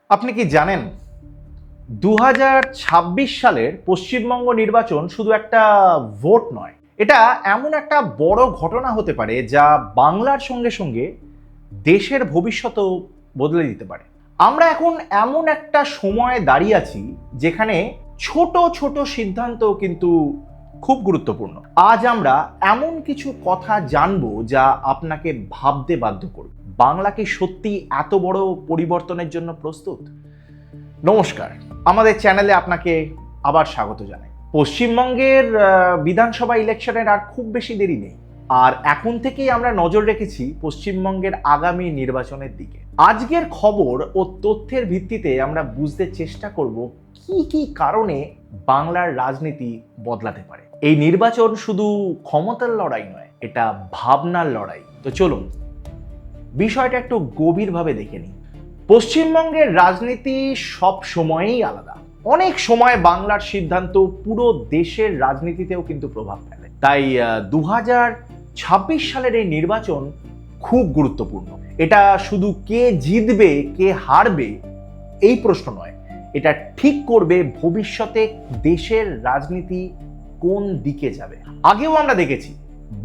আপনি কি জানেন 2026 সালের পশ্চিমবঙ্গ নির্বাচন শুধু একটা ভোট নয়, এটা এমন একটা বড় ঘটনা হতে পারে যা বাংলার সঙ্গে সঙ্গে দেশের ভবিষ্যৎও বদলে দিতে পারে। আমরা এখন এমন একটা সময়ে দাঁড়িয়ে আছি যেখানে ছোট ছোট সিদ্ধান্ত কিন্তু খুব গুরুত্বপূর্ণ। আজ আমরা এমন কিছু কথা জানবো যা আপনাকে ভাবতে বাধ্য করবে। বাংলা কি সত্যি এত বড় পরিবর্তনের জন্য প্রস্তুত? নমস্কার, আমাদের চ্যানেলে আপনাকে আবার স্বাগত জানাই। পশ্চিমবঙ্গের বিধানসভা ইলেকশনের আর খুব বেশি দেরি নেই, আর এখন থেকেই আমরা নজর রেখেছি পশ্চিমবঙ্গের আগামী নির্বাচনের দিকে। আজকের খবর ও তথ্যের ভিত্তিতে আমরা বুঝতে চেষ্টা করব কি কি কারণে বাংলার রাজনীতি বদলাতে পারে। এই নির্বাচন শুধু ক্ষমতার লড়াই নয়, এটা ভাবনার লড়াই। তো চলুন বিষয়টা একটু গভীরভাবে দেখে নিই। পশ্চিমবঙ্গের রাজনীতি সব সময়ই আলাদা। অনেক সময় বাংলার সিদ্ধান্ত পুরো দেশের রাজনীতিতেও কিন্তু প্রভাব ফেলে। তাই 2026 সালের এই নির্বাচন খুব গুরুত্বপূর্ণ। এটা শুধু কে জিতবে কে হারবে এই প্রশ্ন নয়, এটা ঠিক করবে ভবিষ্যতে দেশের রাজনীতি কোন দিকে যাবে। আগেও আমরা দেখেছি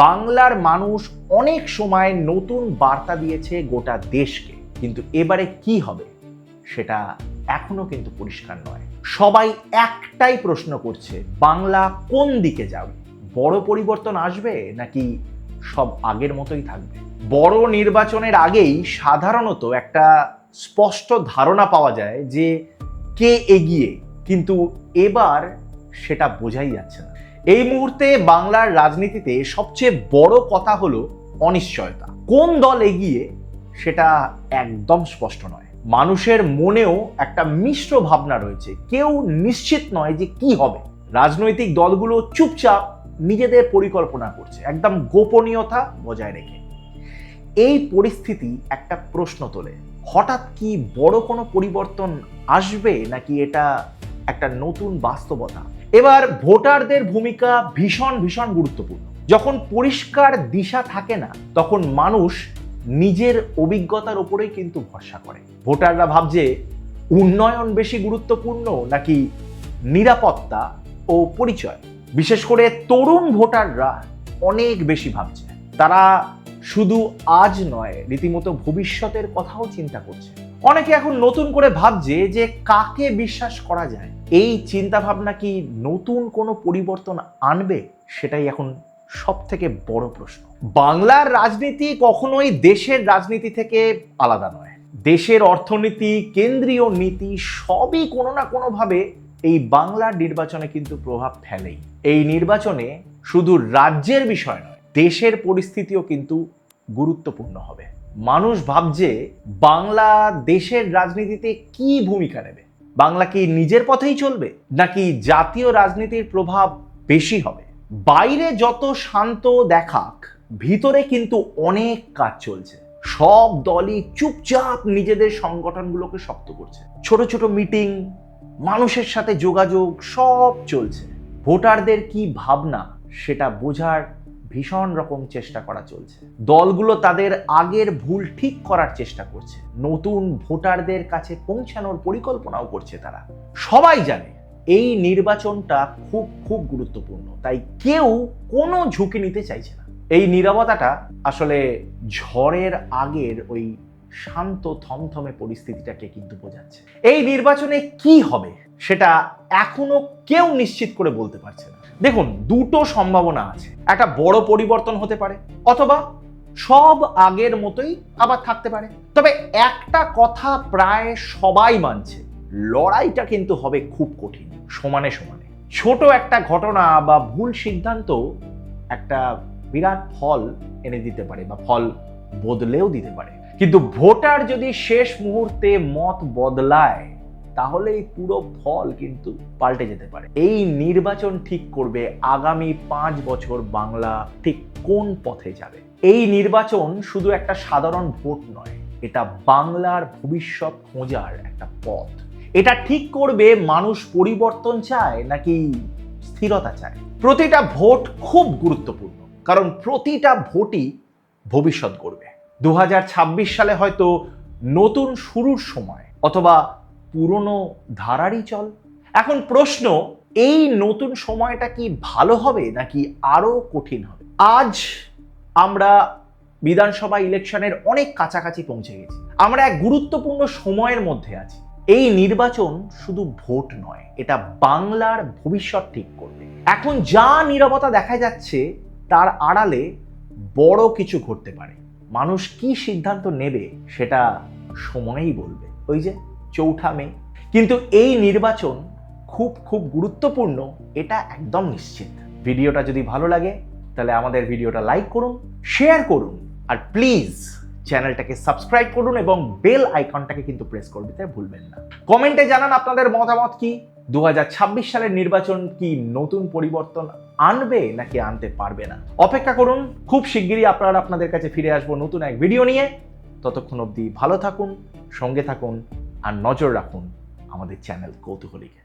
বাংলার মানুষ অনেক সময় নতুন বার্তা দিয়েছে গোটা দেশকে, কিন্তু এবারে কি হবে সেটা এখনো কিন্তু পরিষ্কার নয়। সবাই একটাই প্রশ্ন করছে, বাংলা কোন দিকে যাবে? বড় পরিবর্তন আসবে নাকি সব আগের মতোই থাকবে? বড় নির্বাচনের আগেই সাধারণত একটা স্পষ্ট ধারণা পাওয়া যায় যে কে এগিয়ে, কিন্তু এবার সেটা বোঝাই যাচ্ছে না। এই মুহূর্তে বাংলার রাজনীতিতে সবচেয়ে বড় কথা হলো অনিশ্চয়তা। কোন দল এগিয়ে সেটা একদম স্পষ্ট নয়। মানুষের মনেও একটা মিশ্র ভাবনা রয়েছে, কেউ নিশ্চিত নয় যে কি হবে। রাজনৈতিক দলগুলো চুপচাপ নিজেদের পরিকল্পনা করছে, একদম গোপনীয়তা বজায় রেখে। এই পরিস্থিতি একটা প্রশ্ন তোলে, হঠাৎ কি বড় কোনো পরিবর্তন আসবে নাকি এটা একটা নতুন বাস্তবতা? এবার ভোটারদের ভূমিকা ভীষণ ভীষণ গুরুত্বপূর্ণ। যখন পরিষ্কার দিশা থাকে না, তখন মানুষ নিজের অভিজ্ঞতার উপরেই কিন্তু ভরসা করে। ভোটাররা ভাবছে উন্নয়ন বেশি গুরুত্বপূর্ণ নাকি নিরাপত্তা ও পরিচয়। বিশেষ করে তরুণ ভোটাররা অনেক বেশি ভাবছে। তারা শুধু আজ নয়, রীতিমতো ভবিষ্যতের কথাও চিন্তা করছে। অনেকে এখন নতুন করে ভাবছে যে কাকে বিশ্বাস করা যায়। এই চিন্তা ভাবনা কি নতুন কোনো পরিবর্তন আনবে? সেটাই এখন সব থেকে বড় প্রশ্ন। বাংলার রাজনীতি কখনোই দেশের রাজনীতি থেকে আলাদা নয়। দেশের অর্থনীতি, কেন্দ্রীয় নীতি সবই কোনো না কোনোভাবে এই বাংলার নির্বাচনে কিন্তু প্রভাব ফেলেই। এই নির্বাচনে শুধু রাজ্যের বিষয় নয়, দেশের পরিস্থিতিও কিন্তু গুরুত্বপূর্ণ হবে। মানুষ ভাবছে বাংলা দেশের রাজনীতিতে কি ভূমিকা নেবে। বাংলা কি নিজের পথেই চলবে নাকি জাতীয় রাজনীতির প্রভাব বেশি হবে? বাইরে যত শান্ত দেখাক, ভিতরে কিন্তু অনেক কাজ চলছে। সব দলই চুপচাপ নিজেদের সংগঠনগুলোকে শক্ত করছে। ছোট ছোট মিটিং, মানুষের সাথে যোগাযোগ সব চলছে। ভোটারদের কি ভাবনা সেটা বোঝার ভীষণ রকম চেষ্টা করা চলছে। দলগুলো তাদের আগের ভুল ঠিক করার চেষ্টা করছে, নতুন ভোটারদের কাছে পৌঁছানোর পরিকল্পনাও করছে তারা। সবাই জানে এই নির্বাচনটা খুব খুব গুরুত্বপূর্ণ, তাই কেউ কোনো ঝুঁকি নিতে চাইছে না। এই নীরবতাটা আসলে ঝড়ের আগের ওই শান্ত থমথমে পরিস্থিতিটাকে কিন্তু বোঝাচ্ছে। এই নির্বাচনে কি হবে সেটা এখনো কেউ নিশ্চিত করে বলতে পারছে না। দেখুন, দুটো সম্ভাবনা আছে। একটা বড় পরিবর্তন হতে পারে, অথবা সব আগের মতোই আবার থাকতে পারে। তবে একটা কথা প্রায় সবাই মানছে, লড়াইটা কিন্তু হবে খুব কঠিন, সমানে সমানে। ছোট একটা ঘটনা বা ভুল সিদ্ধান্ত একটা বিরাট ফল এনে দিতে পারে বা ফল বদলেও দিতে পারে। কিন্তু ভোটার যদি শেষ মুহূর্তে মত বদলায়, তাহলে এই পুরো ফল কিন্তু পাল্টে যেতে পারে। এই নির্বাচন ঠিক করবে আগামী 5 বছর বাংলা ঠিক কোন পথে যাবে। এই নির্বাচন শুধু একটা সাধারণ ভোট নয়, এটা বাংলার ভবিষ্যৎ খোঁজার একটা পথ। এটা ঠিক করবে মানুষ পরিবর্তন চায় নাকি স্থিরতা চায়। প্রতিটা ভোট খুব গুরুত্বপূর্ণ, কারণ প্রতিটা ভোটই ভবিষ্যৎ গড়বে। 2026 সালে হয়তো নতুন শুরুর সময়, অথবা পুরনো ধারারই চল? এখন প্রশ্ন, এই নতুন সময়টা কি ভালো হবে নাকি আরো কঠিন হবে? আজ আমরা বিধানসভা ইলেকশনের অনেক কাছাকাছি পৌঁছে গেছি। আমরা এক গুরুত্বপূর্ণ সময়ের মধ্যে আছি। এই নির্বাচন শুধু ভোট নয়, এটা বাংলার ভবিষ্যৎ ঠিক করবে। এখন যা নীরবতা দেখা যাচ্ছে তার আড়ালে বড় কিছু ঘটতে পারে। মানুষ কি সিদ্ধান্ত নেবে সেটা সময়ই বলবে। ওই যে 4 মে। কিন্তু এই নির্বাচন খুব খুব গুরুত্বপূর্ণ, এটা একদম নিশ্চিত। ভিডিওটা যদি ভালো লাগে তাহলে আমাদের ভিডিওটা লাইক করুন, শেয়ার করুন, আর প্লিজ চ্যানেলটাকে সাবস্ক্রাইব করুন এবং বেল আইকনটাকে কিন্তু প্রেস করে দিতে ভুলবেন না। কমেন্টে জানান আপনাদের মতামত কি। 2026 সালের নির্বাচন কি নতুন পরিবর্তন আনবে নাকি আনতে পারবে না? অপেক্ষা করুন, খুব শিগগিরই আপনাদের কাছে ফিরে আসবো নতুন এক ভিডিও নিয়ে। ততক্ষণ অবধি ভালো থাকুন, সঙ্গে থাকুন, আর নজর রাখুন আমাদের চ্যানেল কৌতূহলীকে।